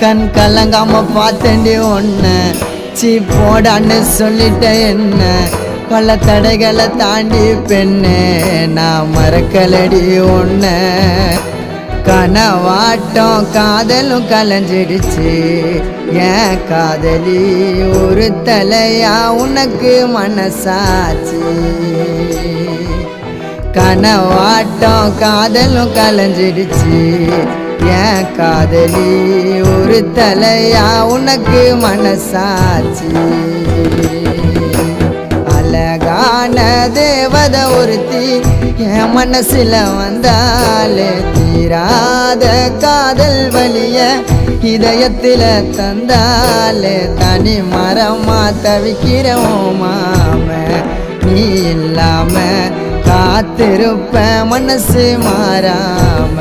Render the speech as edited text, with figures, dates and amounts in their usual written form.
கண் கலங்காம பார்த்தேன்டி ஒன்ன சீ போடான்னு சொல்லிட்ட என்ன பல தடைகளை தாண்டி பெண்ணே நான் மறக்கலடி ஒன்ன கனவாட்டம் காதலும் கலைஞ்சிடுச்சு ஏன் காதலி ஒரு தலையா உனக்கு மனசாச்சு கனவாட்டம் காதலும் கலைஞ்சிடுச்சு ஏன் காதலி ஒரு தலையா உனக்கு மனசாச்சு அழகான தேவத ஒருத்தி என் மனசுல வந்தாலே தீராத காதல் வலிய இதயத்தில தந்தாலே தனி மரமா தவிக்கிறோம் மாம நீ இல்லாம காத்திருப்ப மனசு மாறாம